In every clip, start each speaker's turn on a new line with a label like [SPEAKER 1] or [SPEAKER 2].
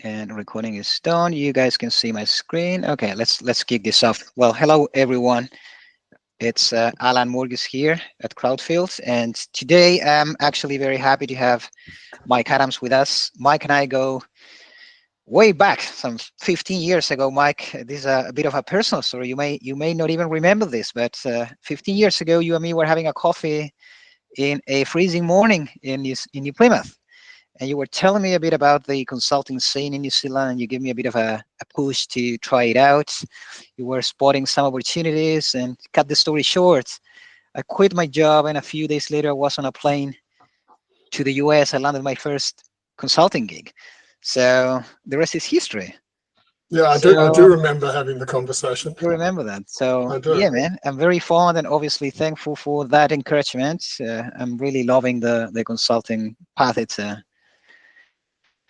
[SPEAKER 1] And recording is done. You guys can see my screen. Okay, let's kick this off. Well, hello everyone. It's Alan Mourgues here at CrowdField, and today I'm actually very happy to have Mike Adams with us. Mike and I go way back, some 15 years ago. Mike, this is a bit of a personal story. You may not even remember this, but 15 years ago, you and me were having a coffee in a freezing morning in New Plymouth. And you were telling me a bit about the consulting scene in New Zealand, and you gave me a bit of a push to try it out. You were spotting some opportunities, and cut the story short, I quit my job, and a few days later, I was on a plane to the US. I landed my first consulting gig. So the rest is history.
[SPEAKER 2] Yeah, I do. I do remember having the conversation.
[SPEAKER 1] You remember that. So
[SPEAKER 2] I do.
[SPEAKER 1] yeah, man, I'm very fond and obviously thankful for that encouragement. I'm really loving the consulting path.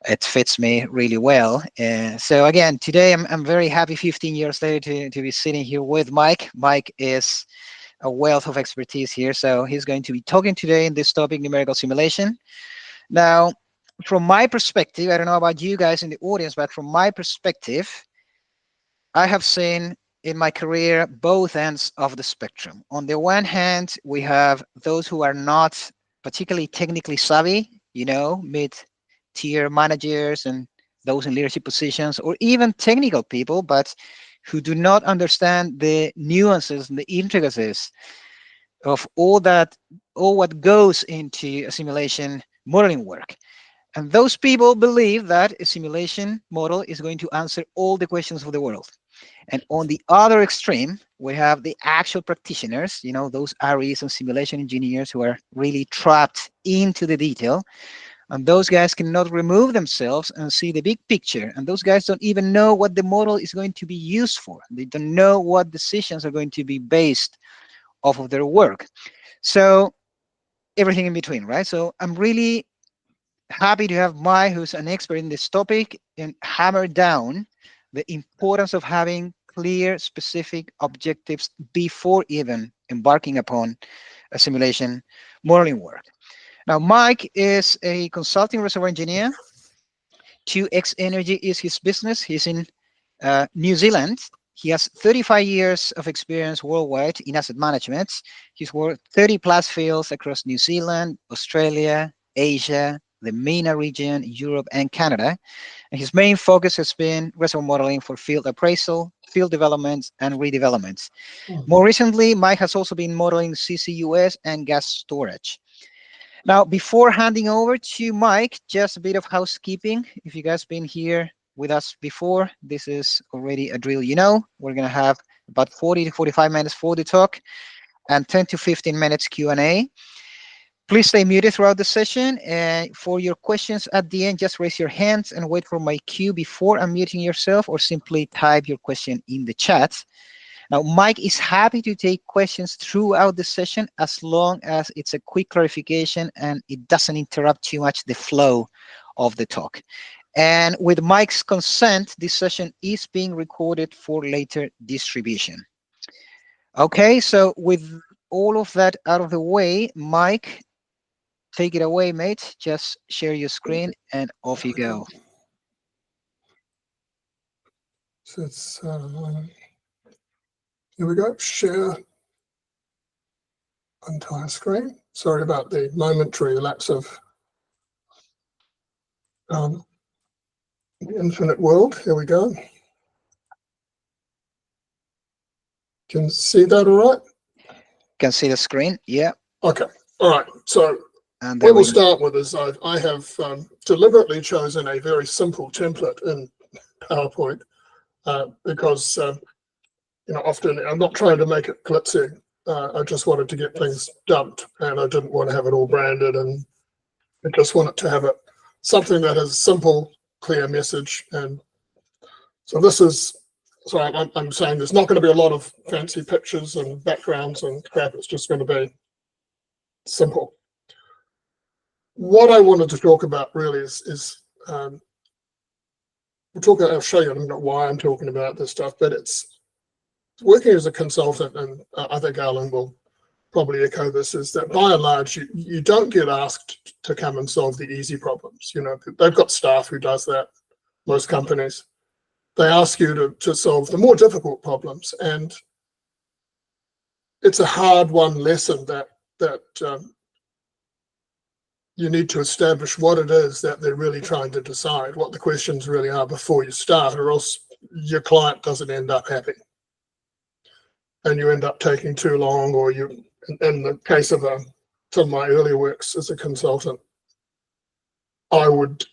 [SPEAKER 1] It fits me really well. So again, today I'm very happy 15 years later to be sitting here with Mike. Mike is a wealth of expertise here. So he's going to be talking today in this topic, numerical simulation. Now, from my perspective, I don't know about you guys in the audience, but from my perspective, I have seen in my career both ends of the spectrum. On the one hand, we have those who are not particularly technically savvy, mid-tier managers and those in leadership positions, or even technical people, but who do not understand the nuances and the intricacies of all what goes into a simulation modeling work. And those people believe that a simulation model is going to answer all the questions of the world. And on the other extreme, we have the actual practitioners, those REs and simulation engineers who are really trapped into the detail. And those guys cannot remove themselves and see the big picture. And those guys don't even know what the model is going to be used for. They don't know what decisions are going to be based off of their work. So everything in between, right? So I'm really happy to have Mike, who's an expert in this topic, and hammer down the importance of having clear, specific objectives before even embarking upon a simulation modeling work. Now, Mike is a consulting reservoir engineer. 2X Energy is his business. He's in New Zealand. He has 35 years of experience worldwide in asset management. He's worked 30 plus fields across New Zealand, Australia, Asia, the MENA region, Europe, and Canada. And his main focus has been reservoir modeling for field appraisal, field development, and redevelopment. More recently, Mike has also been modeling CCUS and gas storage. Now, before handing over to Mike, just a bit of housekeeping. If you guys been here with us before, this is already a drill. We're going to have about 40 to 45 minutes for the talk and 10 to 15 minutes Q&A. Please stay muted throughout the session. And for your questions at the end, just raise your hands and wait for my cue before unmuting yourself, or simply type your question in the chat. Now, Mike is happy to take questions throughout the session as long as it's a quick clarification and it doesn't interrupt too much the flow of the talk. And with Mike's consent, this session is being recorded for later distribution. Okay, so with all of that out of the way, Mike, take it away, mate. Just share your screen and off you go.
[SPEAKER 2] So it's, here we go, share entire screen. Sorry about the momentary lapse of the infinite world. Here we go. Can you see that all right?
[SPEAKER 1] Can see the screen? Yeah.
[SPEAKER 2] Okay. All right. So what we'll start with is I have deliberately chosen a very simple template in PowerPoint because often I'm not trying to make it glitzy. I just wanted to get things dumped, and I didn't want to have it all branded, and I just wanted to have something that has simple, clear message. And so this is, so I'm saying there's not going to be a lot of fancy pictures and backgrounds and crap. It's just going to be simple. What I wanted to talk about really is I'll show you why I'm talking about this stuff, but it's working as a consultant, and I think Alan will probably echo this, is that by and large, you don't get asked to come and solve the easy problems. They've got staff who does that. most companies. They ask you to solve the more difficult problems, and it's a hard-won lesson that you need to establish what it is that they're really trying to decide, what the questions really are before you start, or else your client doesn't end up happy. And you end up taking too long, or you, in the case of some of my earlier works as a consultant, I would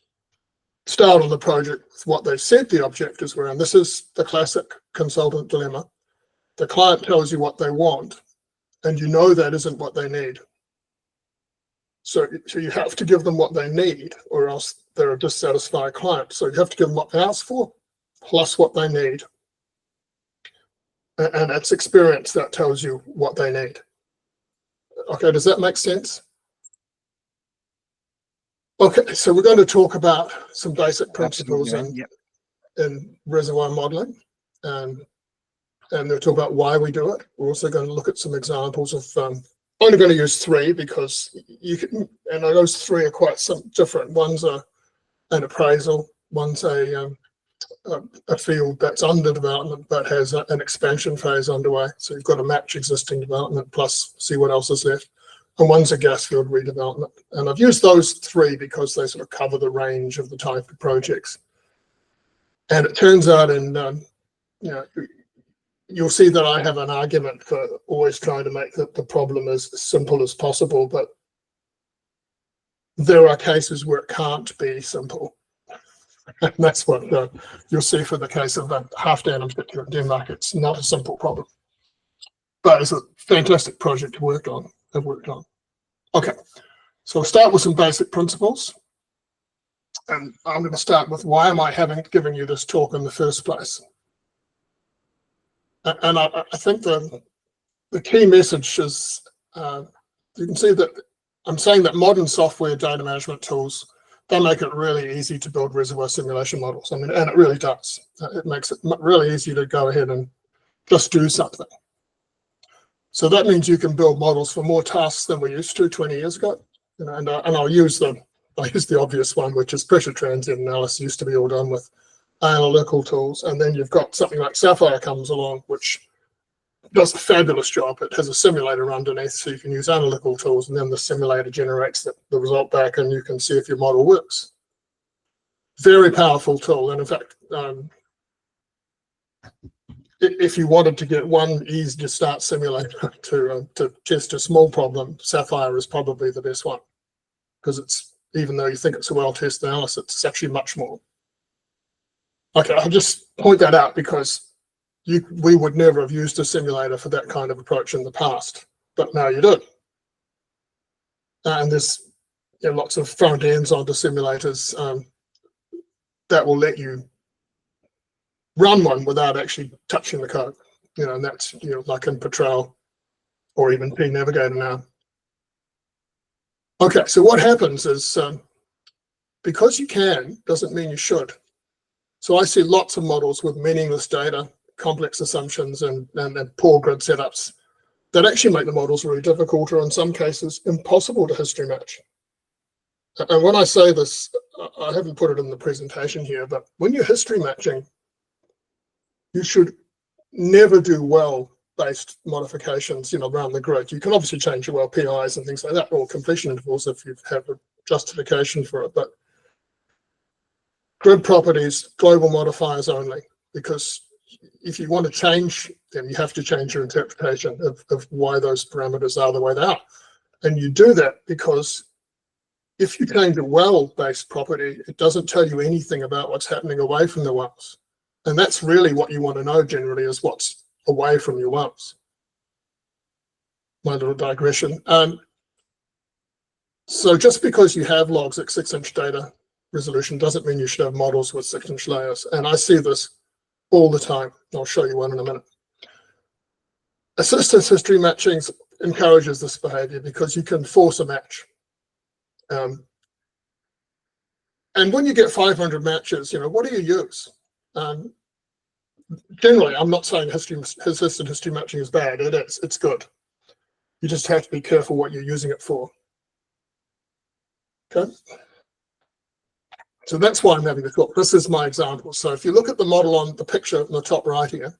[SPEAKER 2] start on the project with what they said the objectives were. And this is the classic consultant dilemma. The client tells you what they want, and you know that isn't what they need. So you have to give them what they need, or else they're a dissatisfied client. So you have to give them what they ask for, plus what they need. And it's experience that tells you what they need. Okay, does that make sense? Okay, so we're going to talk about some basic principles in reservoir modeling, and we'll talk about why we do it. We're also going to look at some examples of, I'm only going to use 3 because you can, and those 3 are quite different. One's an appraisal, one's a field that's under development but has an expansion phase underway. So you've got to match existing development plus see what else is left. And one's a gas field redevelopment. And I've used those 3 because they sort of cover the range of the type of projects. And it turns out you'll see that I have an argument for always trying to make the problem as simple as possible, but there are cases where it can't be simple. And that's what you'll see for the case of the Halfdan in particular in Denmark. It's not a simple problem, but it's a fantastic project to work on. Okay, so I'll start with some basic principles. And I'm going to start with why am I giving you this talk in the first place? And I think the key message is, you can see that I'm saying that modern software data management tools, they make it really easy to build reservoir simulation models. I mean, and it really does. It makes it really easy to go ahead and just do something. So that means you can build models for more tasks than we used to 20 years ago. And I'll use the obvious one, which is pressure transient analysis. Used to be all done with analytical tools, and then you've got something like Sapphire comes along, which does a fabulous job. It has a simulator underneath, so you can use analytical tools, and then the simulator generates the result back, and you can see if your model works. Very powerful tool, and in fact, if you wanted to get one easy to start simulator to test a small problem, Sapphire is probably the best one, because it's, even though you think it's a well-tested analysis, it's actually much more. Okay, I'll just point that out because we would never have used a simulator for that kind of approach in the past, but now you do. And there's lots of front ends onto simulators that will let you run one without actually touching the code. And that's like in Patrol or even P Navigator now. Okay, so what happens is because you can doesn't mean you should. So I see lots of models with meaningless data, complex assumptions, and poor grid setups that actually make the models really difficult, or in some cases impossible to history match. And when I say this, I haven't put it in the presentation here, but when you're history matching, you should never do well-based modifications, around the grid. You can obviously change your well PIs and things like that, or completion intervals if you have a justification for it, but grid properties, global modifiers only, because if you want to change them, you have to change your interpretation of why those parameters are the way they are. And you do that because if you change a well-based property, it doesn't tell you anything about what's happening away from the wells. And that's really what you want to know generally, is what's away from your wells. My little digression. So just because you have logs at 6-inch data resolution doesn't mean you should have models with 6-inch layers. And I see this all the time. I'll show you one in a minute. Assistance history matching encourages this behavior because you can force a match. And when you get 500 matches, what do you use? Generally, I'm not saying assistant history matching is bad. It is. It's good. You just have to be careful what you're using it for. Okay. So that's why I'm having the talk. This is my example. So if you look at the model on the picture in the top right here,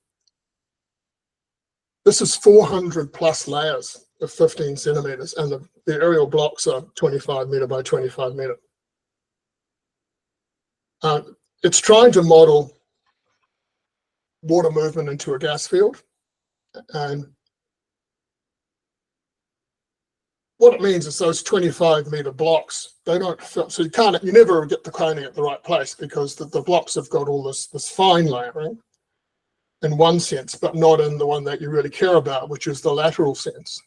[SPEAKER 2] this is 400 plus layers of 15 centimeters, and the aerial blocks are 25 meter by 25 meter. It's trying to model water movement into a gas field, and what it means is those 25 meter blocks, they don't fit, so you never get the coning at the right place, because the blocks have got all this fine layering in one sense, but not in the one that you really care about, which is the lateral sense.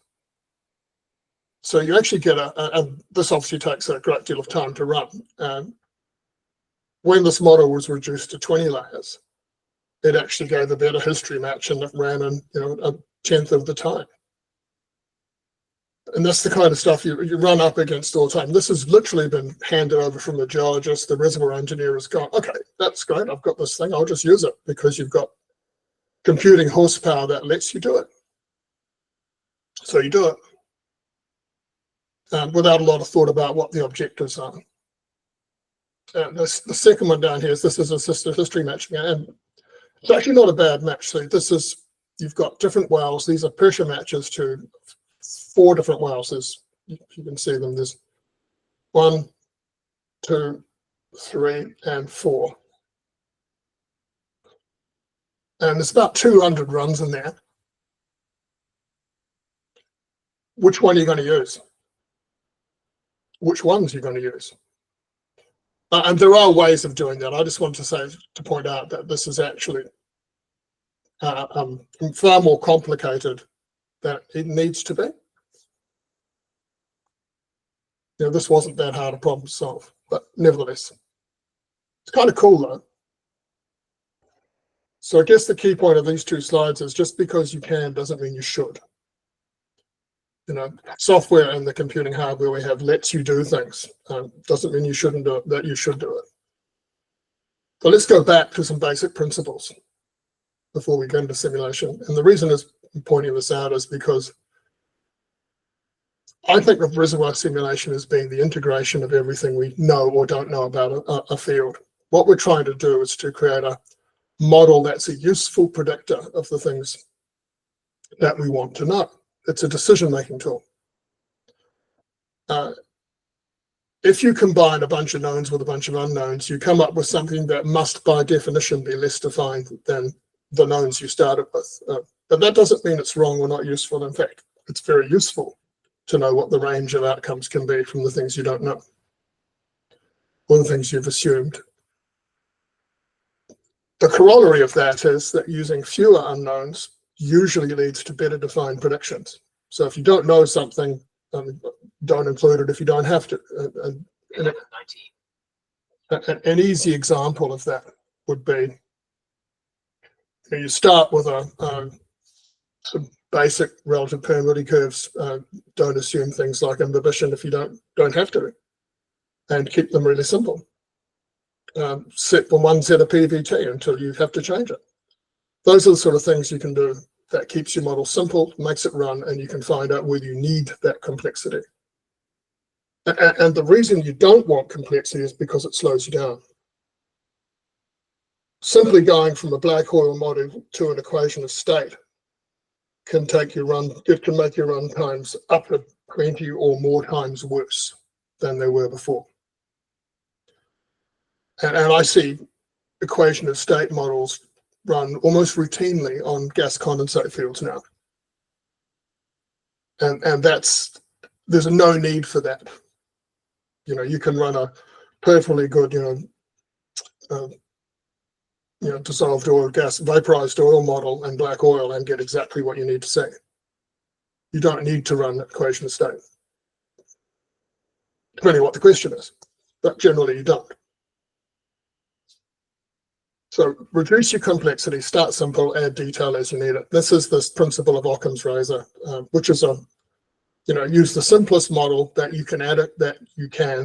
[SPEAKER 2] So you actually get and this obviously takes a great deal of time to run. When this model was reduced to 20 layers, it actually gave a better history match, and it ran in a tenth of the time. And that's the kind of stuff you run up against all the time. This has literally been handed over from the geologist. The reservoir engineer has gone, okay, that's great, I've got this thing, I'll just use it, because you've got computing horsepower that lets you do it. So you do it without a lot of thought about what the objectives are. The second one down here is this is assisted history matching, and it's actually not a bad match. So you've got different wells. These are pressure matches to 4 different wells. You can see them. There's 1, 2, 3, and 4. And there's about 200 runs in there. Which one are you going to use? Which ones are you going to use? And there are ways of doing that. I just want to point out that this is actually far more complicated than it needs to be. This wasn't that hard a problem to solve, but nevertheless, it's kind of cool though. So I guess the key point of these 2 slides is just because you can doesn't mean you should. Software and the computing hardware we have lets you do things. Doesn't mean you shouldn't do it, that you should do it. So let's go back to some basic principles before we go into simulation. And the reason I'm pointing this out is because I think of reservoir simulation as being the integration of everything we know or don't know about a field. What we're trying to do is to create a model that's a useful predictor of the things that we want to know. It's a decision-making tool. If you combine a bunch of knowns with a bunch of unknowns, you come up with something that must, by definition, be less defined than the knowns you started with. But that doesn't mean it's wrong or not useful. In fact, it's very useful to know what the range of outcomes can be from the things you don't know, or the things you've assumed. The corollary of that is that using fewer unknowns usually leads to better defined predictions. So if you don't know something, don't include it if you don't have to. An easy example of that would be, you start with some basic relative permeability curves. Don't assume things like imbibition if you don't have to, and keep them really simple. Set for one set of PVT until you have to change it. Those are the sort of things you can do that keeps your model simple, makes it run, and you can find out whether you need that complexity. And the reason you don't want complexity is because it slows you down. Simply going from a black oil model to an equation of state can make your run times up to 20 or more times worse than they were before. And I see equation of state models run almost routinely on gas condensate fields now. And there's no need for that. You can run a perfectly good, dissolved oil, gas, vaporized oil model and black oil and get exactly what you need to see. You don't need to run that equation of state, depending on what the question is, but generally you don't. So reduce your complexity, start simple, add detail as you need it. This is this principle of Occam's razor, which is use the simplest model that you can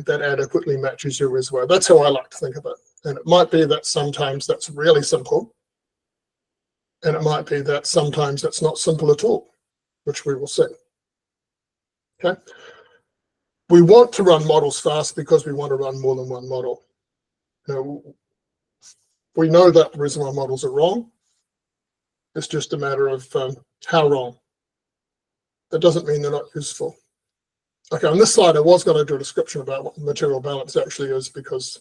[SPEAKER 2] that adequately matches your reservoir. That's how I like to think of it. And it might be that sometimes that's really simple, and it might be that sometimes that's not simple at all, which we will see. Okay. We want to run models fast because we want to run more than one model. We know that reservoir models are wrong. It's just a matter of how wrong. That doesn't mean they're not useful. Okay, on this slide, I was going to do a description about what material balance actually is, because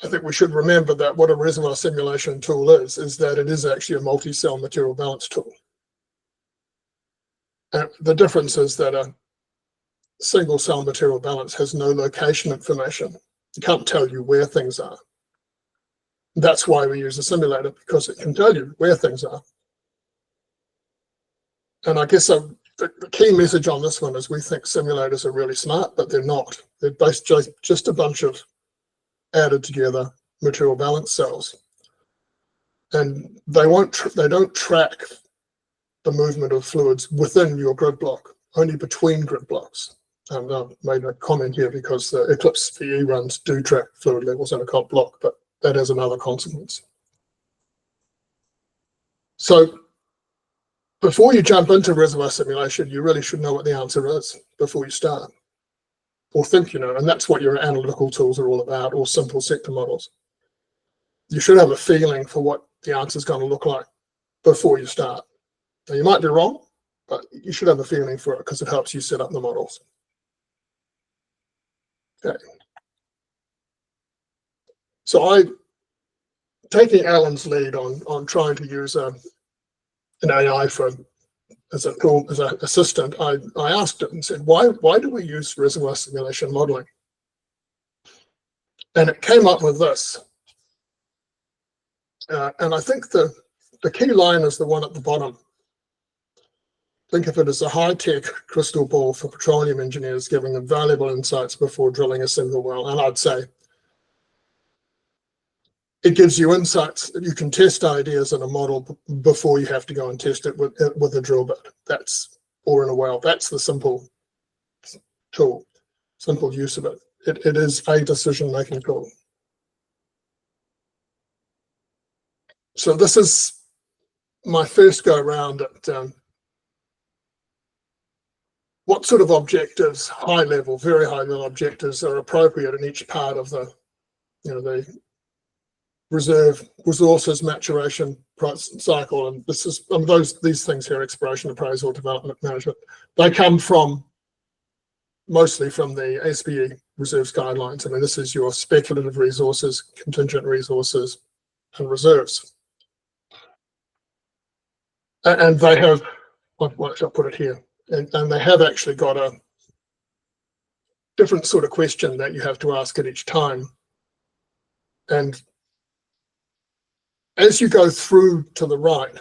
[SPEAKER 2] I think we should remember that what a reservoir simulation tool is that it is actually a multi-cell material balance tool. And the difference is that a single cell material balance has no location information. It can't tell you where things are. That's why we use a simulator, because it can tell you where things are. And I guess the key message on this one is we think simulators are really smart, but they're not. They're just a bunch of added together material balance cells. And they don't track the movement of fluids within your grid block, only between grid blocks. And I've made a comment here because the Eclipse VE runs do track fluid levels in a comp block, but that has another consequence. So before you jump into reservoir simulation, you really should know what the answer is before you start, or think you know, and that's what your analytical tools are all about, or simple sector models. You should have a feeling for what the answer is going to look like before you start. Now, you might be wrong, but you should have a feeling for it because it helps you set up the models. Okay. So taking Alan's lead on trying to use an AI as a tool, as an assistant, I asked it and said, why do we use reservoir simulation modeling? And it came up with this. And I think the key line is the one at the bottom. Think of it as a high-tech crystal ball for petroleum engineers, giving them valuable insights before drilling a single well. And I'd say it gives you insights that you can test ideas in a model before you have to go and test it with a drill bit. Or in a well. That's the simple tool, simple use of it. It is a decision-making tool. So this is my first go around at what sort of objectives, high level, very high level objectives are appropriate in each part of the reserve resources maturation cycle. And this is these things here: exploration, appraisal, development, management. They come mostly from the SBE reserves guidelines. I mean, this is your speculative resources, contingent resources, and reserves. And they have, what shall I put it here? And they have actually got a different sort of question that you have to ask at each time. And as you go through to the right,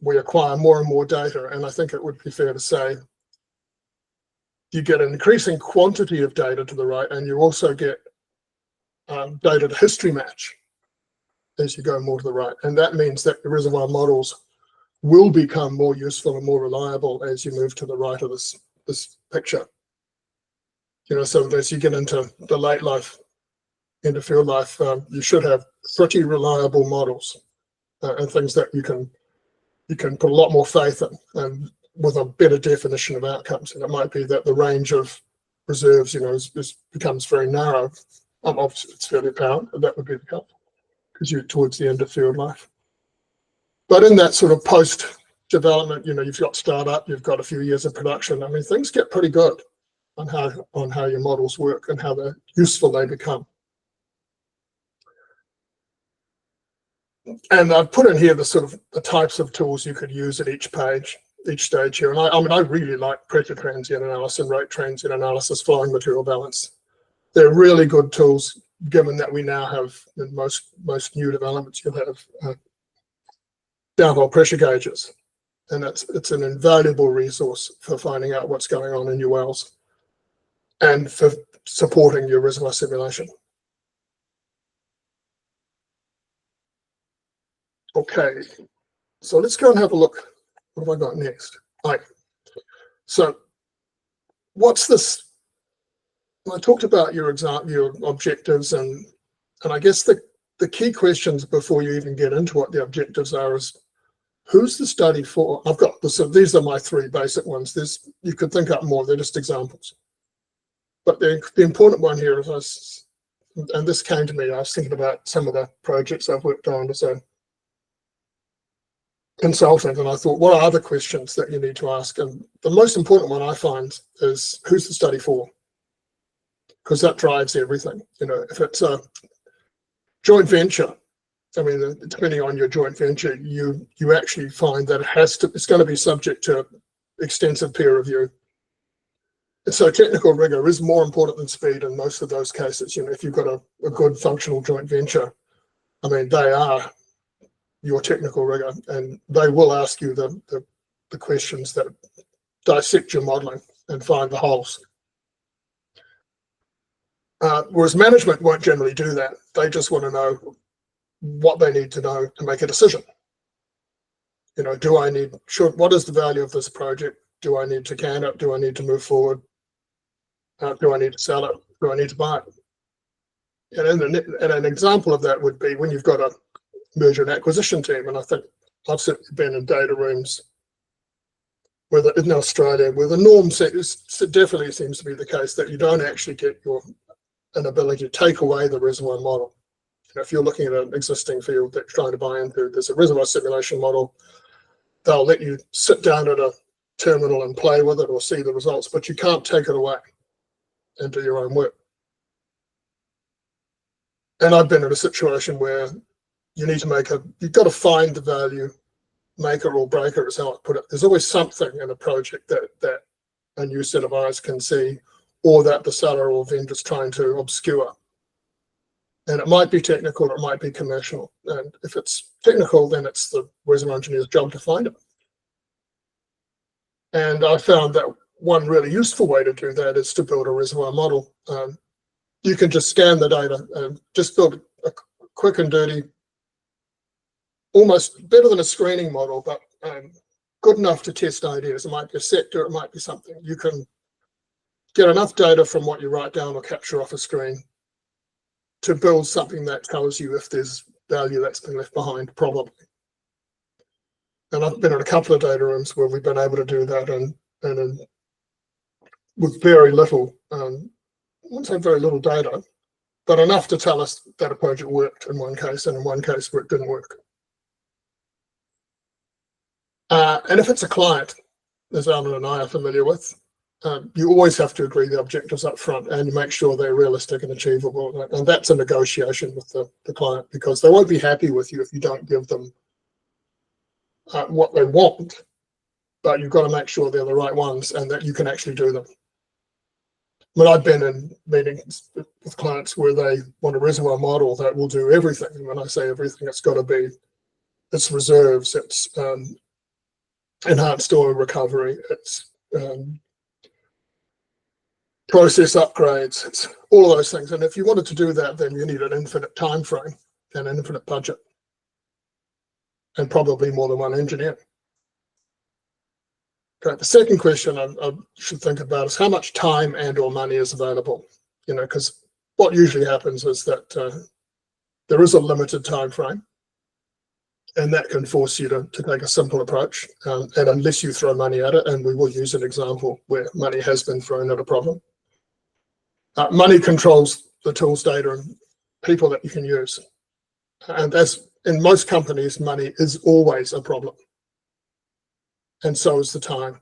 [SPEAKER 2] we acquire more and more data, and I think it would be fair to say you get an increasing quantity of data to the right, and you also get data to history match as you go more to the right. And that means that the reservoir models will become more useful and more reliable as you move to the right of this picture. So as you get into the late life, into field life, you should have pretty reliable models and things that you can put a lot more faith in, and with a better definition of outcomes. And it might be that the range of reserves, becomes very narrow. Obviously, it's fairly apparent, and that would be the case because you're towards the end of field life. But in that sort of post-development, you've got startup, you've got a few years of production. I mean, things get pretty good on how your models work and how useful they become. And I've put in here the types of tools you could use at each stage here. And I really like pressure transient analysis and rate transient analysis, flowing material balance. They're really good tools, given that we now have, in most new developments, you'll have downhole pressure gauges, and it's an invaluable resource for finding out what's going on in your wells and for supporting your reservoir simulation. Okay, so let's go and have a look. What have I got next? Right. So what's this? I talked about your objectives, and I guess the key questions before you even get into what the objectives are is, who's the study for? I've got this. So these are my three basic ones. You could think up more. They're just examples. But the important one here is and this came to me, I was thinking about some of the projects I've worked on as a consultant, and I thought, what are other questions that you need to ask? And the most important one I find is, who's the study for? Because that drives everything. You know, if it's a joint venture, I mean, depending on your joint venture, you actually find that it's going to be subject to extensive peer review. And so technical rigor is more important than speed in most of those cases. You know, if you've got a good functional joint venture, I mean, they are your technical rigor, and they will ask you the questions that dissect your modeling and find the holes. Whereas management won't generally do that. They just want to know what they need to know to make a decision. You know, what is the value of this project? Do I need to can it? Do I need to move forward? Do I need to sell it? Do I need to buy it? And an example of that would be when you've got a merger and acquisition team, and I think I've certainly been in data rooms in Australia where the norm definitely seems to be the case that you don't actually get an ability to take away the reservoir model. You know, if you're looking at an existing field that you're trying to buy into, there's a reservoir simulation model. They'll let you sit down at a terminal and play with it or see the results, but you can't take it away and do your own work. And I've been in a situation where you've got to find the value, maker or breaker is how I put it. There's always something in a project that a new set of eyes can see, or that the seller or vendor's trying to obscure. And it might be technical, or it might be commercial. And if it's technical, then it's the reservoir engineer's job to find it. And I found that one really useful way to do that is to build a reservoir model. You can just scan the data and just build a quick and dirty, almost better than a screening model, but good enough to test ideas. It might be a sector, it might be something. You can get enough data from what you write down or capture off a screen to build something that tells you if there's value that's been left behind, probably. And I've been in a couple of data rooms where we've been able to do that and with very little, I wouldn't say very little data, but enough to tell us that a project worked in one case and in one case where it didn't work. And if it's a client, as Alan and I are familiar with, you always have to agree the objectives up front and you make sure they're realistic and achievable. And that's a negotiation with the client, because they won't be happy with you if you don't give them what they want, but you've got to make sure they're the right ones and that you can actually do them. I mean, I've been in meetings with clients where they want a reservoir model that will do everything. And when I say everything, it's got to be, it's reserves, it's enhanced oil recovery, it's process upgrades, it's all of those things. And if you wanted to do that, then you need an infinite time frame and an infinite budget, and probably more than one engineer. Okay, the second question I should think about is how much time and or money is available. You know, because what usually happens is that there is a limited time frame, and that can force you to take a simple approach. And unless you throw money at it, and we will use an example where money has been thrown at a problem. Money controls the tools, data, and people that you can use. And as in most companies, money is always a problem. And so is the time.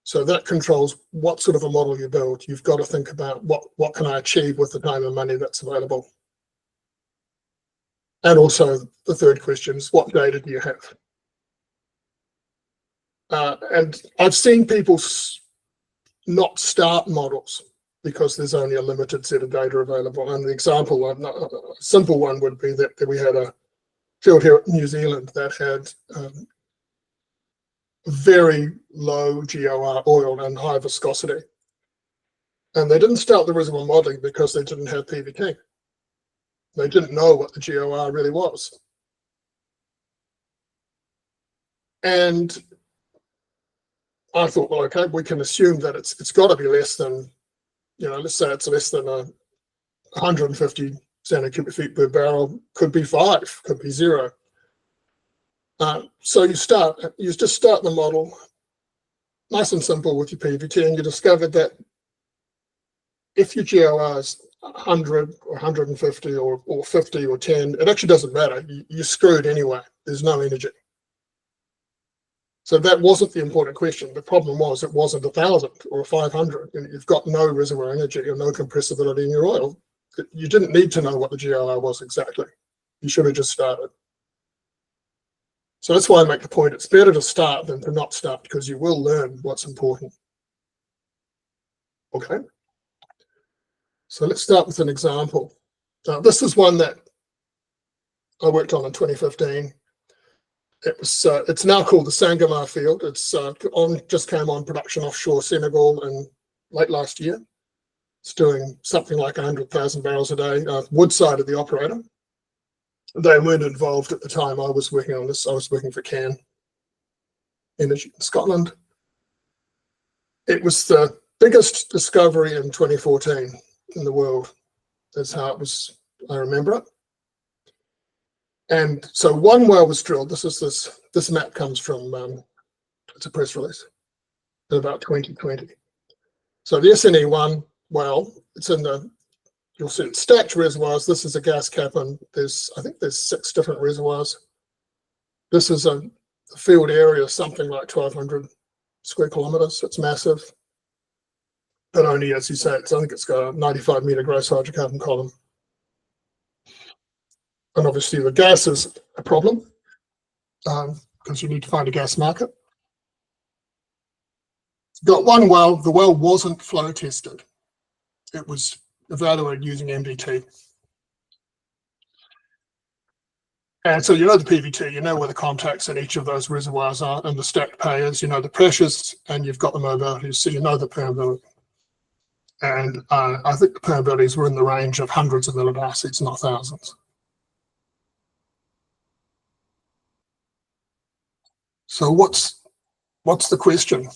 [SPEAKER 2] So that controls what sort of a model you build. You've got to think about what can I achieve with the time and money that's available. And also the third question is, what data do you have? And I've seen people not start models because there's only a limited set of data available. And the example, a simple one would be that we had a field here in New Zealand that had very low GOR oil and high viscosity. And they didn't start the reservoir modeling because they didn't have PVT. They didn't know what the GOR really was. And I thought, well, okay, we can assume that it's got to be less than, you know, let's say it's less than 150 standard cubic feet per barrel, could be 5, could be 0. So you just start the model nice and simple with your PVT, and you discovered that if your GOR is 100 or 150 or 50 or 10, it actually doesn't matter. You're screwed anyway. There's no energy. So that wasn't the important question. The problem was it wasn't 1,000 or 500. You've got no reservoir energy or no compressibility in your oil. You didn't need to know what the GOR was exactly. You should have just started. So that's why I make the point, it's better to start than to not start, because you will learn what's important. Okay. So let's start with an example. This is one that I worked on in 2015. It was. It's now called the Sangomar field. It's just came on production offshore Senegal in late last year. It's doing something like 100,000 barrels a day. Woodside of the operator. They weren't involved at the time I was working on this. I was working for Can Energy in Scotland. It was the biggest discovery in 2014 in the world. That's how it was, I remember it. And so one well was drilled. This map comes from, it's a press release, in about 2020. So the SNE1 well, it's in the, you'll see it's stacked reservoirs. This is a gas cap, and I think there's 6 different reservoirs. This is a field area, something like 1,200 square kilometers. It's massive. But only, as you say, I think it's got a 95-meter gross hydrocarbon column. And obviously the gas is a problem because you need to find a gas market. Got one well. The well wasn't flow tested. It was evaluated using MDT. And so you know the PVT, you know where the contacts in each of those reservoirs are, and the stacked payers, you know the pressures, and you've got the mobilities, so you know the permeability. And I think the permeabilities were in the range of hundreds of millidarcies, not thousands. So what's the question?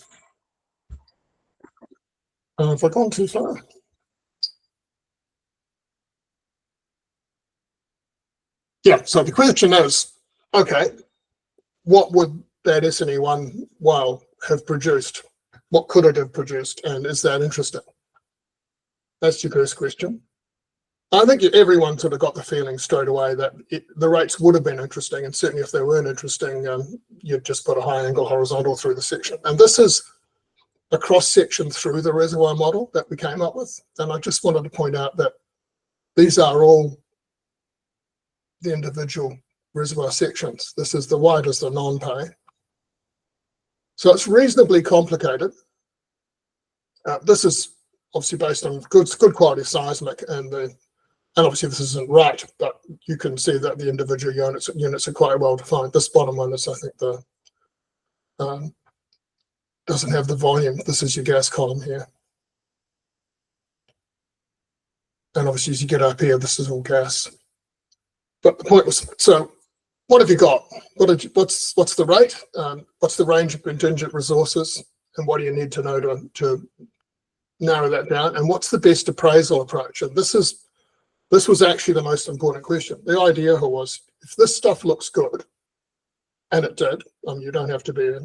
[SPEAKER 2] Have I gone too far? Yeah, so the question is, okay, what would that SNE1 well have produced? What could it have produced? And is that interesting? That's your first question. I think everyone sort of got the feeling straight away that the rates would have been interesting, and certainly if they weren't interesting, you'd just put a high angle horizontal through the section. And this is a cross section through the reservoir model that we came up with. And I just wanted to point out that these are all the individual reservoir sections. This is the white is the non-pay. So it's reasonably complicated. This is obviously based on good quality seismic, and obviously this isn't right, but you can see that the individual units are quite well defined. This bottom one is, I think, the doesn't have the volume. This is your gas column here, and obviously as you get up here, this is all gas. But the point was, so what have you got? What's the rate? What's the range of contingent resources, and what do you need to know to narrow that down? And what's the best appraisal approach? And this was actually the most important question. The idea was, if this stuff looks good, and it did, you don't have to be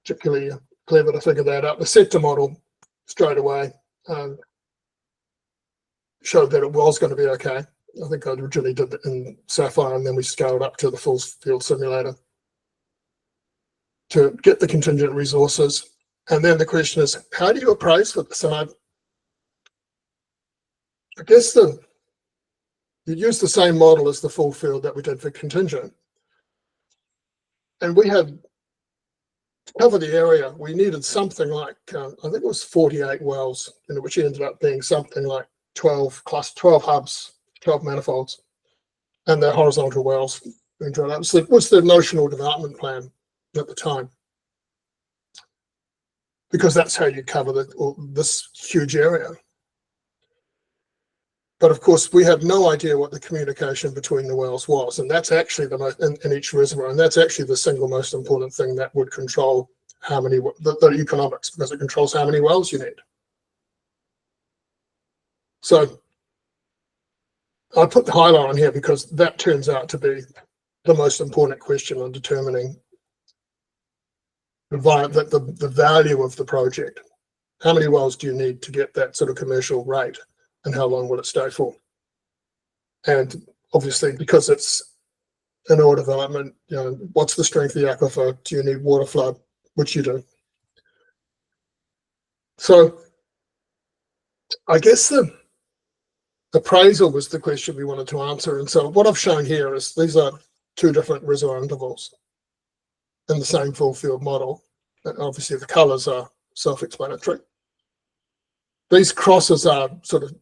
[SPEAKER 2] particularly clever to figure that out. The sector model straight away showed that it was going to be okay. I think I originally did it in Sapphire, and then we scaled up to the full field simulator to get the contingent resources. And then the question is, how do you appraise for this? And I guess you use the same model as the full field that we did for contingent. And we had, to cover the area, we needed something like, I think it was 48 wells, which ended up being something like 12 hubs, 12 manifolds, and they're horizontal wells being drilled out. So it was the notional development plan at the time, because that's how you cover this huge area. But of course, we had no idea what the communication between the wells was, and that's actually the most in each reservoir, and that's actually the single most important thing that would control how many the economics, because it controls how many wells you need. So I put the highlight on here because that turns out to be the most important question on determining the value of the project. How many wells do you need to get that sort of commercial rate? and how long will it stay for. And obviously, because it's an oil development, what's the strength of the aquifer? Do you need water flood? Which you do. So I guess the appraisal was the question we wanted to answer. And so what I've shown here is these are two different reservoir intervals in the same full field model. And obviously the colors are self-explanatory. These crosses are sort of,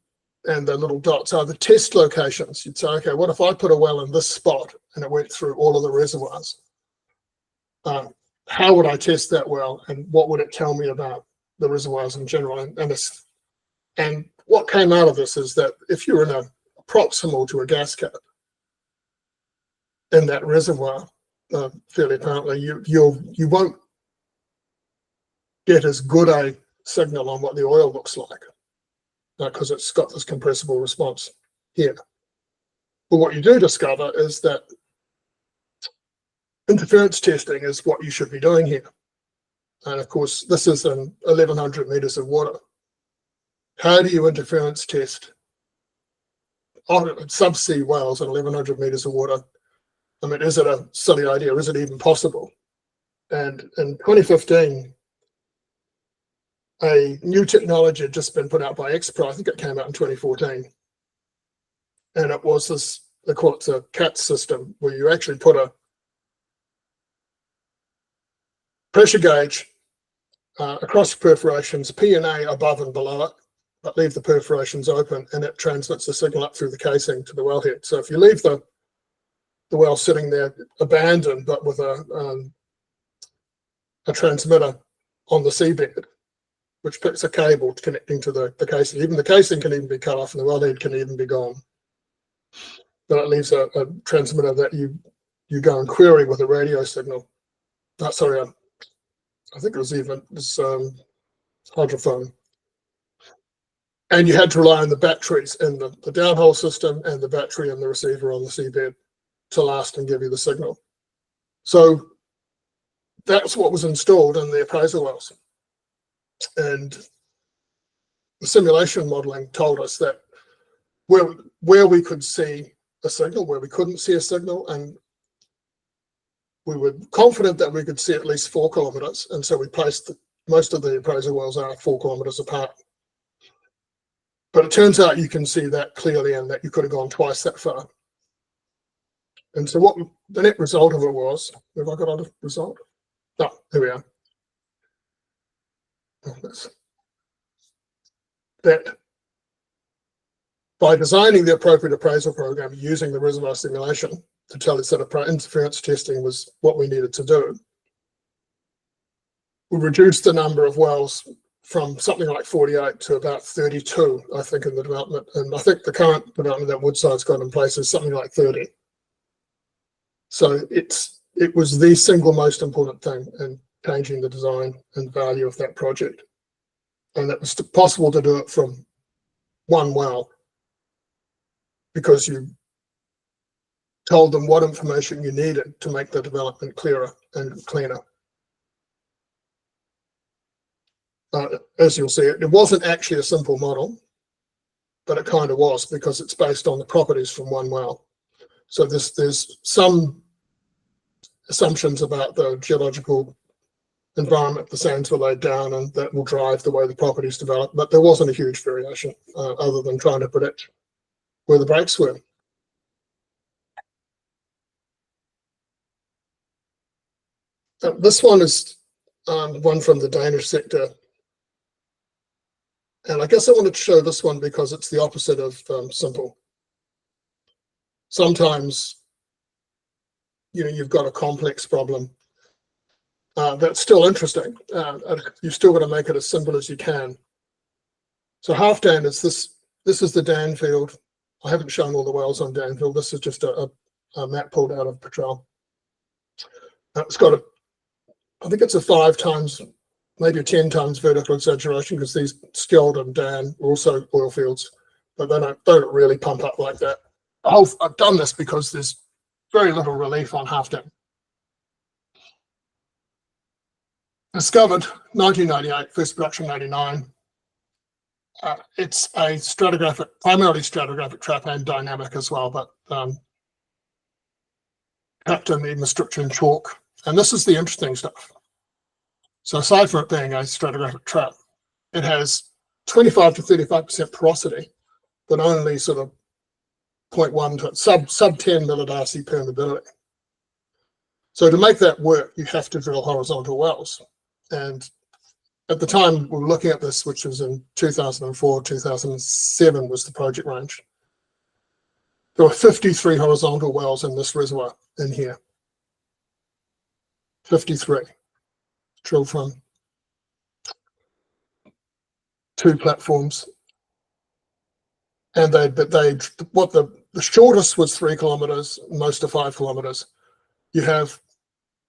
[SPEAKER 2] and the little dots are the test locations. You'd say, okay, what if I put a well in this spot and it went through all of the reservoirs? How would I test that well, and what would it tell me about the reservoirs in general? And what came out of this is that if you're in a proximal to a gas cap in that reservoir, fairly apparently, you won't get as good a signal on what the oil looks like because it's got this compressible response here. But what you do discover is that interference testing is what you should be doing here. And of course, this is in 1,100 meters of water. How do you interference test subsea wells in 1,100 meters of water? I mean, is it a silly idea? Is it even possible? And in 2015, a new technology had just been put out by XPRO. I think it came out in 2014. And it was this, they call it a CAT system, where you actually put a pressure gauge across perforations, P and A above and below it, but leave the perforations open, and it transmits the signal up through the casing to the wellhead. So if you leave the well sitting there abandoned, but with a transmitter on the seabed, which picks a cable connecting to the casing. Even the casing can even be cut off, and the wellhead can even be gone. But it leaves a transmitter that you go and query with a radio signal. Sorry, I think it was even this hydrophone. And you had to rely on the batteries in the downhole system and the battery and the receiver on the seabed to last and give you the signal. So that's what was installed in the appraisal wells. And the simulation modeling told us that where we could see a signal, where we couldn't see a signal, and we were confident that we could see at least 4 kilometers. And so we placed most of the appraisal wells are 4 kilometers apart. But it turns out you can see that clearly, and that you could have gone twice that far. And so what the net result of it was, have I got a result? No, here we are. That by designing the appropriate appraisal program using the reservoir simulation to tell us that interference testing was what we needed to do, we reduced the number of wells from something like 48 to about 32, I think, in the development. And I think the current development that Woodside's got in place is something like 30. So it was the single most important thing in changing the design and value of that project. And it was possible to do it from one well because you told them what information you needed to make the development clearer and cleaner. As you'll see, it wasn't actually a simple model, but it kind of was because it's based on the properties from one well. So there's some assumptions about the geological environment the sands were laid down, and that will drive the way the properties develop. But there wasn't a huge variation other than trying to predict where the breaks were. This one is one from the Danish sector. And I guess I wanted to show this one because it's the opposite of simple. Sometimes, you've got a complex problem that's still interesting. You've still got to make it as simple as you can. So Halfdan is this. This is the Dan field. I haven't shown all the wells on Dan field. This is just a map pulled out of Petrel. It's got I think it's a 5 times, maybe a 10 times vertical exaggeration, because these Skjold and Dan are also oil fields, but they don't really pump up like that. I've done this because there's very little relief on Halfdan. Discovered 1998, first production 99. It's a stratigraphic, primarily stratigraphic trap and dynamic as well, but trapped in the Maastrichtian chalk. And this is the interesting stuff. So aside from it being a stratigraphic trap, it has 25 to 35% porosity, but only sort of 0.1 to sub 10 millidarcy permeability. So to make that work, you have to drill horizontal wells. And at the time we were looking at this, which was in 2004, 2007 was the project range, there were 53 horizontal wells in this reservoir in here. 53 drilled from 2 platforms. And the shortest was 3 kilometers, most are 5 kilometers. You have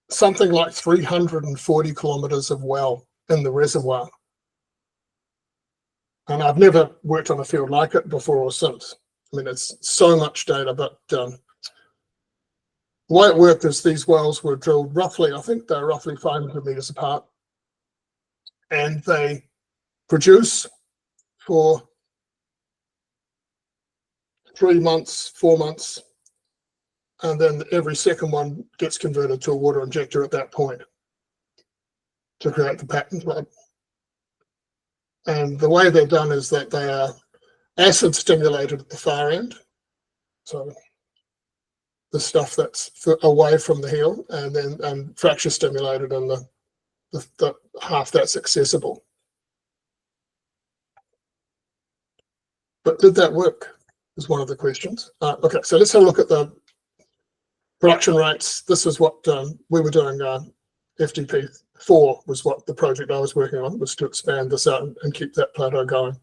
[SPEAKER 2] something like 340 kilometers of well in the reservoir. And I've never worked on a field like it before or since. I mean, it's so much data, but the way it worked is these wells were drilled roughly, I think they're roughly 500 meters apart. And they produce for 3 months, 4 months, and then every second one gets converted to a water injector at that point to create the pattern flood. And the way they're done is that they are acid stimulated at the far end, so the stuff that's away from the heel, and then fracture stimulated in the half that's accessible. But did that work is one of the questions. Okay, so let's have a look at the production rates. This is what we were doing. FTP4 was what the project I was working on, was to expand this out and keep that plateau going.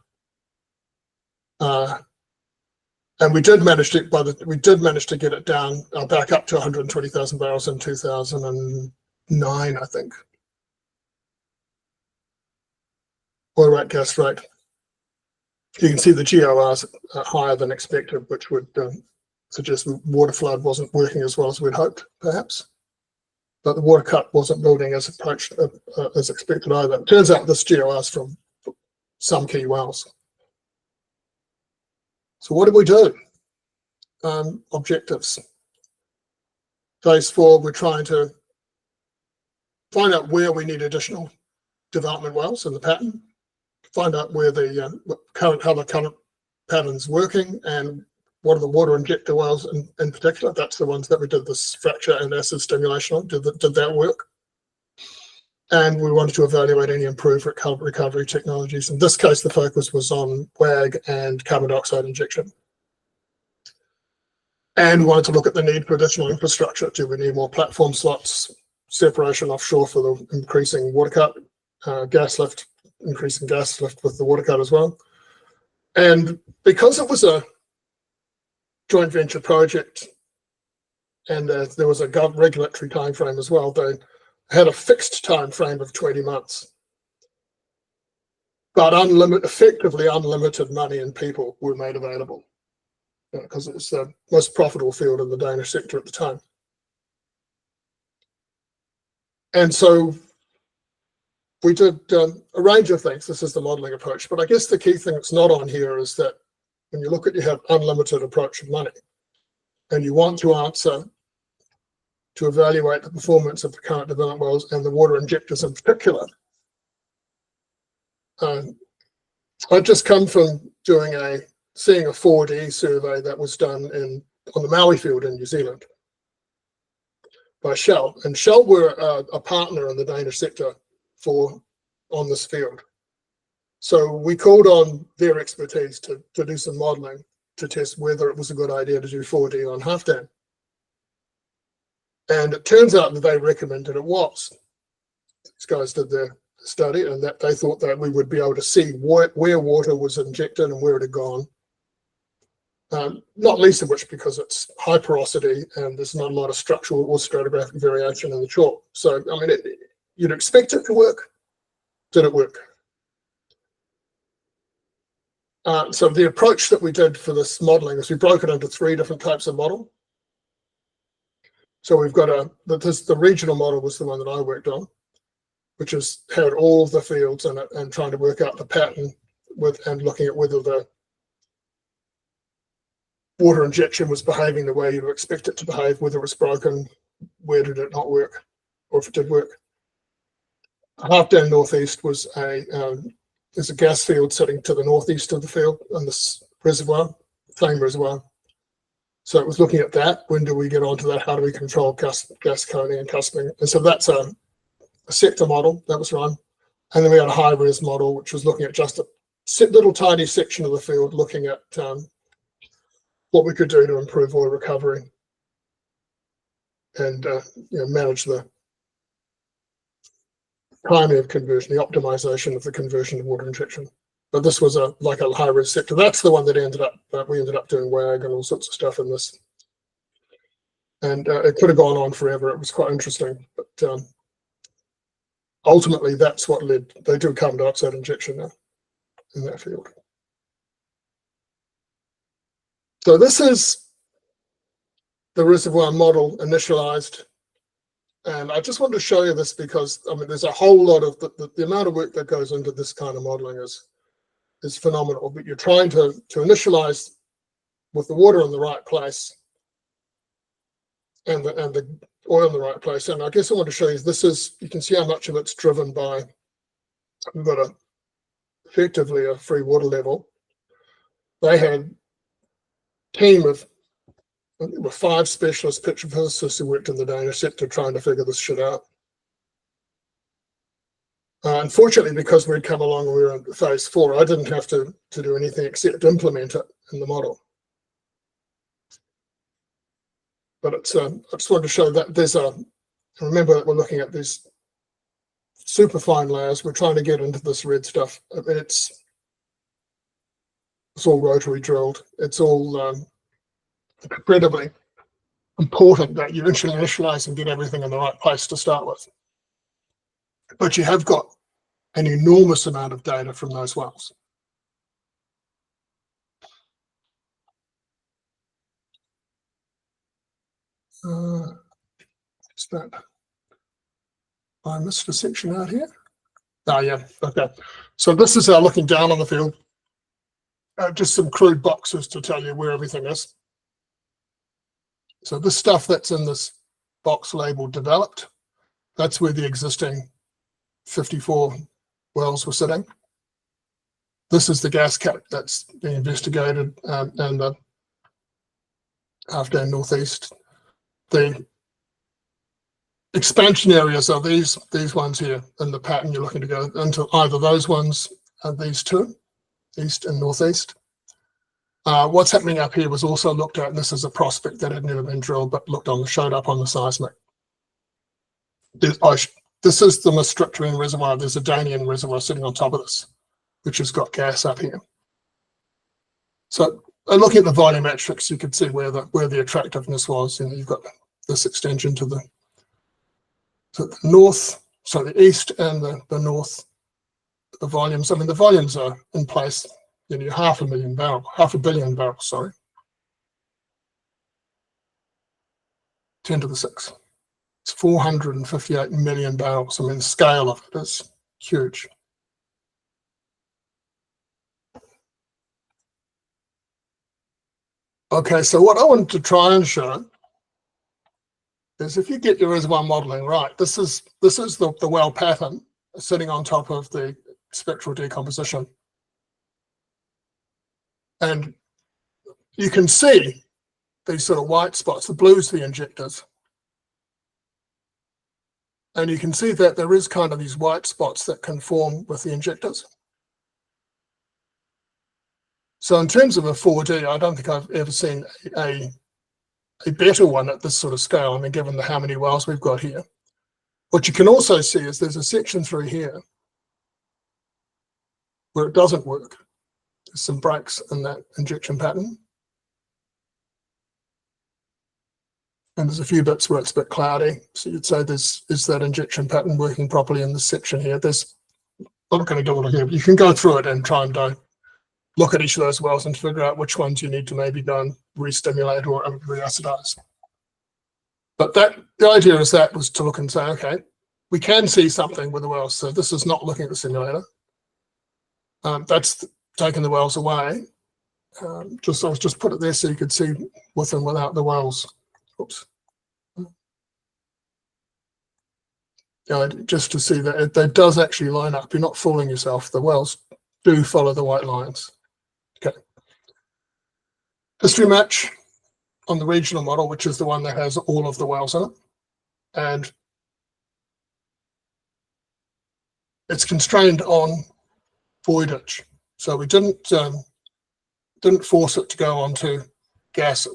[SPEAKER 2] And we did manage to get it down back up to 120,000 barrels in 2009, I think. Oil rate, gas rate. You can see the GORs are higher than expected, which would suggest water flood wasn't working as well as we'd hoped, perhaps. But the water cut wasn't building as expected either. It turns out this GOR is from some key wells. So what did we do? Objectives. Phase 4, we're trying to find out where we need additional development wells in the pattern, find out where the how the current pattern's working, and what are the water injector wells in particular. That's the ones that we did this fracture and acid stimulation on. Did that work? And we wanted to evaluate any improved recovery technologies. In this case, the focus was on WAG and carbon dioxide injection. And we wanted to look at the need for additional infrastructure. Do we need more platform slots, separation offshore for the increasing water cut, gas lift, increasing gas lift with the water cut as well. And because it was a joint venture project and there was a regulatory time frame as well, they had a fixed time frame of 20 months. But effectively unlimited money and people were made available because it was the most profitable field in the Danish sector at the time. And so we did a range of things. This is the modeling approach. But I guess the key thing that's not on here is that when you look at, you have unlimited approach of money, and you want to answer to evaluate the performance of the current development wells and the water injectors in particular. I've just come from seeing a 4D survey that was done on the Maui field in New Zealand by Shell, and Shell were a partner in the Danish sector on this field. So we called on their expertise to do some modeling to test whether it was a good idea to do 4D on Halfdan. And it turns out that they recommended it was. These guys did their study, and that they thought that we would be able to see where water was injected and where it had gone. Not least of which because it's high porosity and there's not a lot of structural or stratigraphic variation in the chalk. So, I mean, you'd expect it to work. Did it work? So the approach that we did for this modeling is we broke it into 3 different types of model. So we've got the regional model was the one that I worked on, which had all the fields in it and trying to work out the pattern and looking at whether the water injection was behaving the way you would expect it to behave, whether it was broken, where did it not work, or if it did work. Half Dam Northeast was there's a gas field sitting to the northeast of the field in this reservoir, flame reservoir. So it was looking at that. When do we get onto that? How do we control gas coning and cusping? And so that's a sector model that was run. And then we had a high-res model, which was looking at just a little tiny section of the field, looking at what we could do to improve oil recovery and manage the timing of conversion, the optimization of the conversion of water injection. But this was like a high-res sector. That's the one that we ended up doing WAG and all sorts of stuff in this. And it could have gone on forever. It was quite interesting. But ultimately, that's what led. They do carbon dioxide injection now in that field. So this is the reservoir model initialized. And I just wanted to show you this because, I mean, there's a whole lot of the amount of work that goes into this kind of modeling is phenomenal. But you're trying to initialize with the water in the right place and the oil in the right place. And I guess I want to show you you can see how much of it's driven by, we've got effectively a free water level. They had a team of 5 specialist petrophysicists who worked in the data sector trying to figure this shit out. Unfortunately, because we'd come along and we were in phase 4, I didn't have to do anything except implement it in the model. But it's I just wanted to show that there's remember that we're looking at these super fine layers. We're trying to get into this red stuff. I mean, it's all rotary drilled. It's all incredibly important that you initialize and get everything in the right place to start with. But you have got an enormous amount of data from those wells. Is that? I missed a section out here. Oh yeah, okay. So this is looking down on the field. Just some crude boxes to tell you where everything is. So this stuff that's in this box labeled developed, that's where the existing 54 wells were sitting. This is the gas cap that's being investigated and the Half Dam Northeast. The expansion areas are these ones here in the pattern. You're looking to go into either those ones and these two, east and northeast. What's happening up here was also looked at, and this is a prospect that had never been drilled, but showed up on the seismic. This is the Maastrichtian reservoir. There's a Danian reservoir sitting on top of this, which has got gas up here. So looking at the volumetrics, you could see where the attractiveness was. You know, you've got this extension to the north, so the east and the north, the volumes. I mean, the volumes are in place. You know, 500 billion barrels, sorry. 10 to the 6. It's 458 million barrels. I mean, the scale of it is huge. Okay, so what I wanted to try and show is if you get your reservoir modeling right, this is the well pattern sitting on top of the spectral decomposition. And you can see these sort of white spots, the blues, the injectors. And you can see that there is kind of these white spots that conform with the injectors. So in terms of a 4D, I don't think I've ever seen a better one at this sort of scale. I mean, given how many wells we've got here. What you can also see is there's a section through here where it doesn't work. There's some breaks in that injection pattern. And there's a few bits where it's a bit cloudy. So you'd say is that injection pattern working properly in this section here? I'm not going to go over here, but you can go through it and try and look at each of those wells and figure out which ones you need to maybe go and re-stimulate or re-acidize. But the idea was to look and say, okay, we can see something with the wells. So this is not looking at the simulator. That's taken the wells away. I was just put it there so you could see with and without the wells. Oops. Just to see that it does actually line up. You're not fooling yourself. The wells do follow the white lines. Okay. History match on the regional model, which is the one that has all of the wells in it. And it's constrained on voidage. So we didn't force it to go onto gas,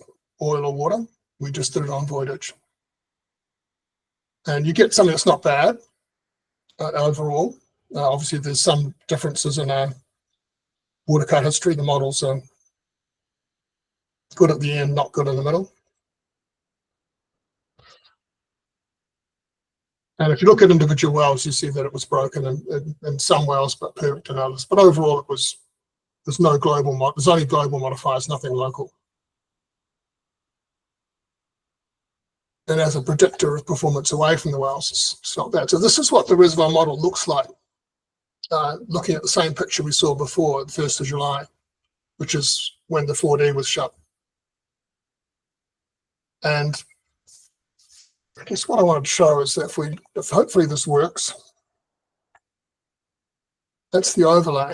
[SPEAKER 2] oil, or water. We just did it on voidage. And you get something that's not bad overall. Obviously, there's some differences in our water cut history. The models are good at the end, not good in the middle. And if you look at individual wells, you see that it was broken in some wells, but perfect in others. But overall, there's no global there's only global modifiers, nothing local. And as a predictor of performance away from the wells, it's not bad. So this is what the reservoir model looks like, looking at the same picture we saw before, the 1st of July, which is when the 4D was shut. And I guess what I wanted to show is that if hopefully this works, that's the overlay,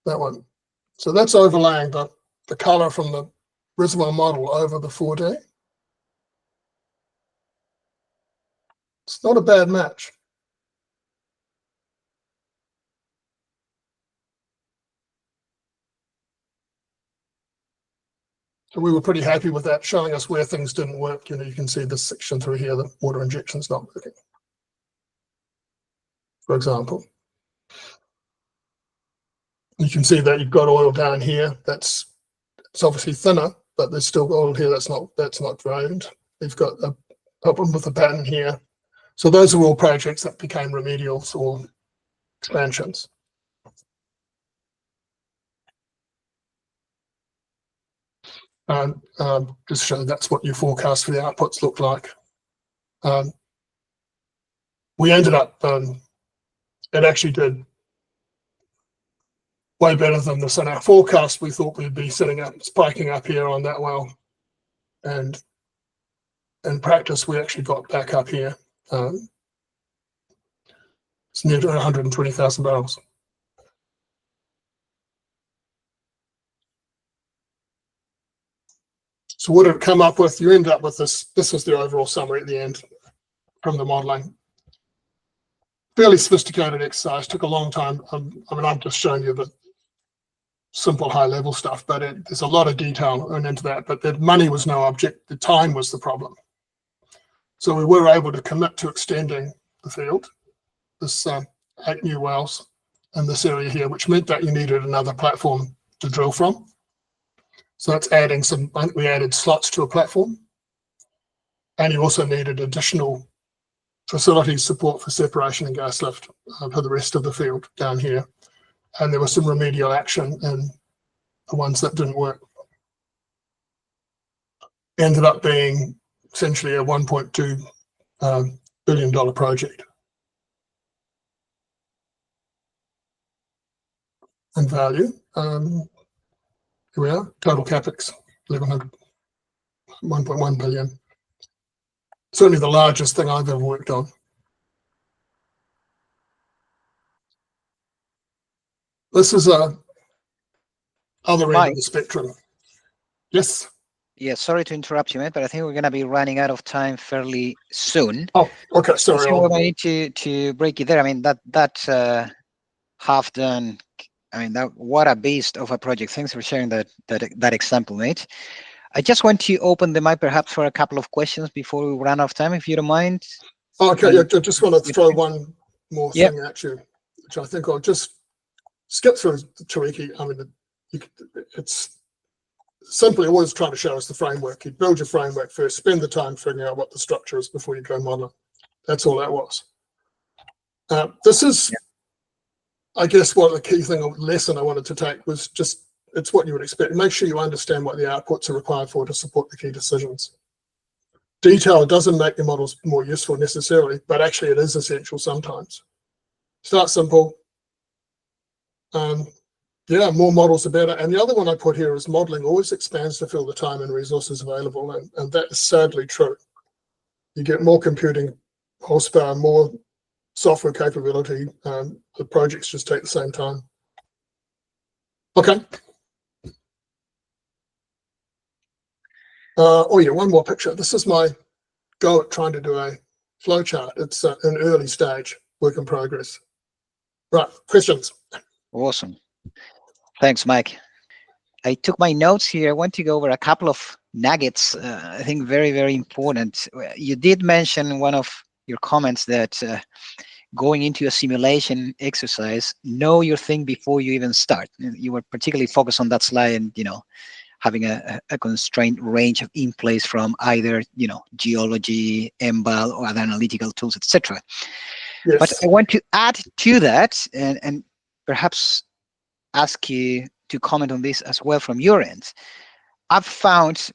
[SPEAKER 2] that one. So that's overlaying the color from the reservoir model over the 4D. It's not a bad match. So we were pretty happy with that, showing us where things didn't work. You can see this section through here, the water injection's not working, for example. You can see that you've got oil down here. It's obviously thinner, but there's still oil here that's not drained. You've got a problem with the pattern here. So those are all projects that became remedials or expansions. Just show that's what your forecast for the outputs look like. We ended up, it actually did way better than this. In our forecast, we thought we'd be spiking up here on that well. And in practice, we actually got back up here. It's near to 120,000 barrels. So what did it come up with? You end up with this. This is the overall summary at the end from the modeling. Fairly sophisticated exercise, took a long time. I mean, I'm just showing you the simple high-level stuff, but there's a lot of detail into that. But the money was no object. The time was the problem. So we were able to commit to extending the field, this 8 new wells in this area here, which meant that you needed another platform to drill from. So that's adding we added slots to a platform. And you also needed additional facilities support for separation and gas lift for the rest of the field down here. And there was some remedial action in the ones that didn't work. Ended up being essentially a $1.2 billion project. In value, here we are, total capex, 1.1 billion. Certainly the largest thing I've ever worked on. This is a other end of the spectrum. Yes?
[SPEAKER 1] Yeah, sorry to interrupt you, mate, but I think we're going to be running out of time fairly soon.
[SPEAKER 2] Oh, okay, sorry.
[SPEAKER 1] So we're going to break it there. I mean, that half done, I mean, what a beast of a project. Thanks for sharing that example, mate. I just want to open the mic perhaps for a couple of questions before we run out of time, if you don't mind.
[SPEAKER 2] Okay, yeah, I just want to throw one more thing at you, which I think I'll just skip through, Tariki. I mean, it's simply always trying to show us the framework. You build your framework first, spend the time figuring out what the structure is before you go modeling. That's all that was. This is, I guess, what the key thing or lesson I wanted to take was just, it's what you would expect. Make sure you understand what the outputs are required for to support the key decisions. Detail doesn't make your models more useful necessarily, but actually it is essential sometimes. Start simple, Yeah, more models are better. And the other one I put here is modeling always expands to fill the time and resources available. And that is sadly true. You get more computing horsepower, more software capability. The projects just take the same time. Okay. Oh yeah, one more picture. This is my go at trying to do a flowchart. It's an early stage, work in progress. Right, questions?
[SPEAKER 1] Awesome. Thanks, Mike. I took my notes here. I want to go over a couple of nuggets, I think very, very important. You did mention in one of your comments that going into a simulation exercise, know your thing before you even start. You were particularly focused on that slide and, having a constrained range of in place from either, geology, MBAL, or other analytical tools, etc.
[SPEAKER 2] Yes.
[SPEAKER 1] But I want to add to that and perhaps ask you to comment on this as well from your end. I've found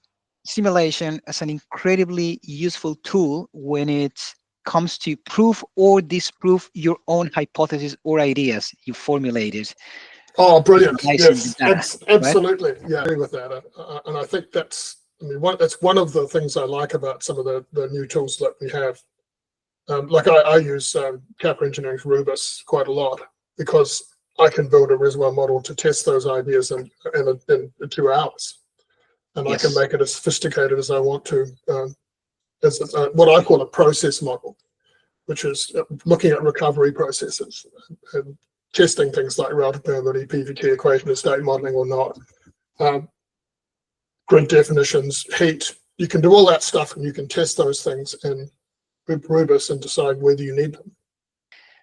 [SPEAKER 1] simulation as an incredibly useful tool when it comes to prove or disprove your own hypotheses or ideas you formulated.
[SPEAKER 2] Oh, brilliant! Yes, absolutely.
[SPEAKER 1] Right?
[SPEAKER 2] Yeah, I agree with that. And I think that's one of the things I like about some of the new tools that we have. Like I use Kappa Engineering's Rubus quite a lot because I can build a reservoir model to test those ideas in 2 hours, and
[SPEAKER 1] Yes.
[SPEAKER 2] I can make it as sophisticated as I want to. As what I call a process model, which is looking at recovery processes and testing things like relative permeability, PVT equation, and state modeling or not. Grid definitions, heat. You can do all that stuff, and you can test those things in Rubus and decide whether you need them.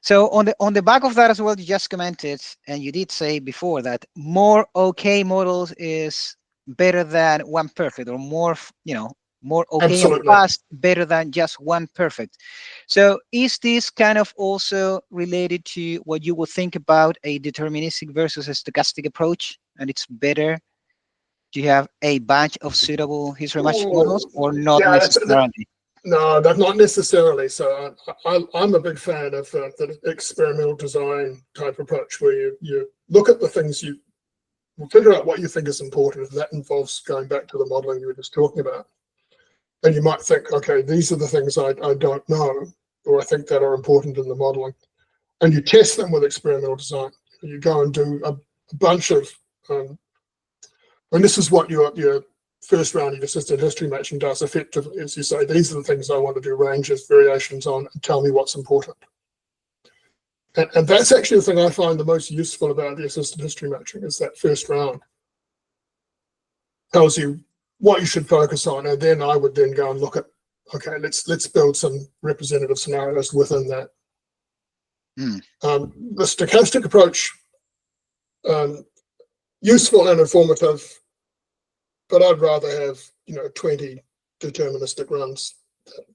[SPEAKER 1] So on the back of that as well, you just commented, and you did say before that more okay models is better than one perfect, or more, more okay
[SPEAKER 2] Absolutely.
[SPEAKER 1] and fast better than just one perfect. So is this kind of also related to what you would think about a deterministic versus a stochastic approach? And it's better to have a bunch of suitable history matching models, or not necessarily?
[SPEAKER 2] No, that's not necessarily. So I'm a big fan of the experimental design type approach, where you look at the things, you figure out what you think is important, and that involves going back to the modeling you were just talking about. And you might think, okay, these are the things I don't know, or I think that are important in the modeling. And you test them with experimental design. You go and do a bunch of, and this is what your first round of assisted history matching does effectively, is you say, these are the things I want to do ranges, variations on, and tell me what's important. And that's actually the thing I find the most useful about the assisted history matching, is that first round. Tells you what you should focus on, and then I would then go and look at, okay, let's build some representative scenarios within that. The stochastic approach, useful and informative, but I'd rather have 20 deterministic runs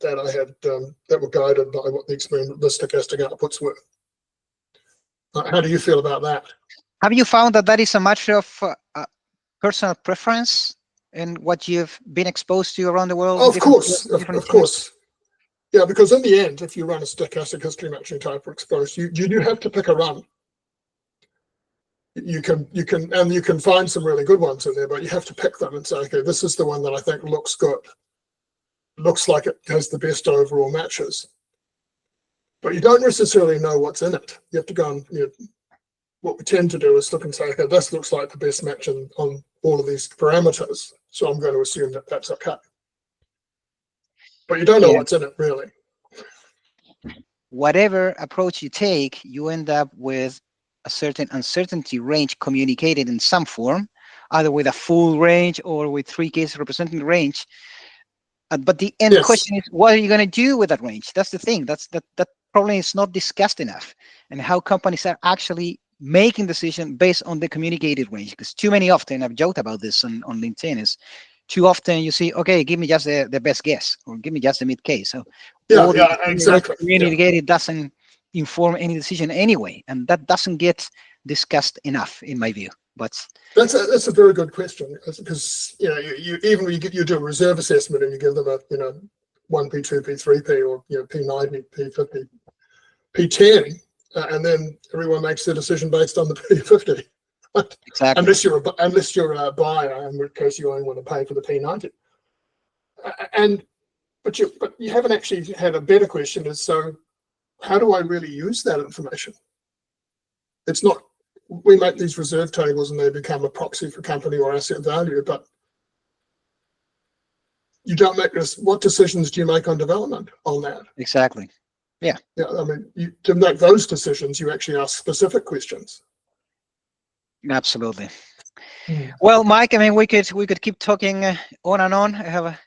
[SPEAKER 2] that I had that were guided by what the stochastic outputs were. How do you feel about that?
[SPEAKER 1] Have you found that is a matter of personal preference and what you've been exposed to around the world?
[SPEAKER 2] Of course. Yeah, because in the end, if you run a stochastic history matching type exposed, you do have to pick a run. You can find some really good ones in there, but you have to pick them and say, okay, this is the one that I think looks good. Looks like it has the best overall matches. But you don't necessarily know what's in it. You have to go and, what we tend to do is look and say, okay, this looks like the best match on all of these parameters, so I'm going to assume that that's okay. But you don't know what's in it, really.
[SPEAKER 1] Whatever approach you take, you end up with a certain uncertainty range communicated in some form, either with a full range or with 3 cases representing the range. But the end question is, what are you going to do with that range? That's the thing. That probably is not discussed enough, and how companies are actually making decisions based on the communicated range. Because too many often, I've joked about this on LinkedIn, is too often you see, okay, give me just the best guess, or give me just the mid case. So
[SPEAKER 2] exactly.
[SPEAKER 1] Communicated doesn't inform any decision anyway, and that doesn't get discussed enough, in my view. But
[SPEAKER 2] that's a very good question, because you even when you do a reserve assessment and you give them a 1P, 2P, 3P, or P90, P50, P10, and then everyone makes their decision based on the P50.
[SPEAKER 1] Exactly.
[SPEAKER 2] Unless you're a buyer, in which case you only want to pay for the P90. But you haven't actually had a better question. Is so, how do I really use that information? It's not, we make these reserve tables and they become a proxy for company or asset value, but you don't make this. What decisions do you make on development on that?
[SPEAKER 1] Exactly. Yeah.
[SPEAKER 2] Yeah. I mean, to make those decisions, you actually ask specific questions.
[SPEAKER 1] Absolutely. Well, Mike, I mean, we could keep talking on and on. I have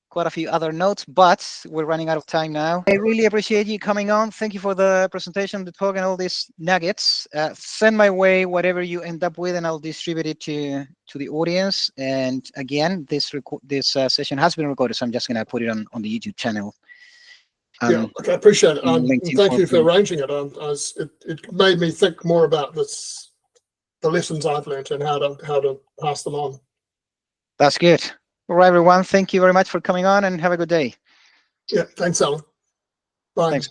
[SPEAKER 1] quite a few other notes, but we're running out of time now. I really appreciate you coming on. Thank you for the presentation, the talk, and all these nuggets. Send my way whatever you end up with, and I'll distribute it to the audience. And again, this session has been recorded, so I'm just going to put it on the YouTube channel.
[SPEAKER 2] Yeah, okay, I appreciate it. Thank you for arranging it. It made me think more about this, the lessons I've learned, and how to pass them on.
[SPEAKER 1] That's good. All right, everyone. Thank you very much for coming on, and have a good day.
[SPEAKER 2] Yeah, thanks, Alan. Bye.
[SPEAKER 1] Thanks.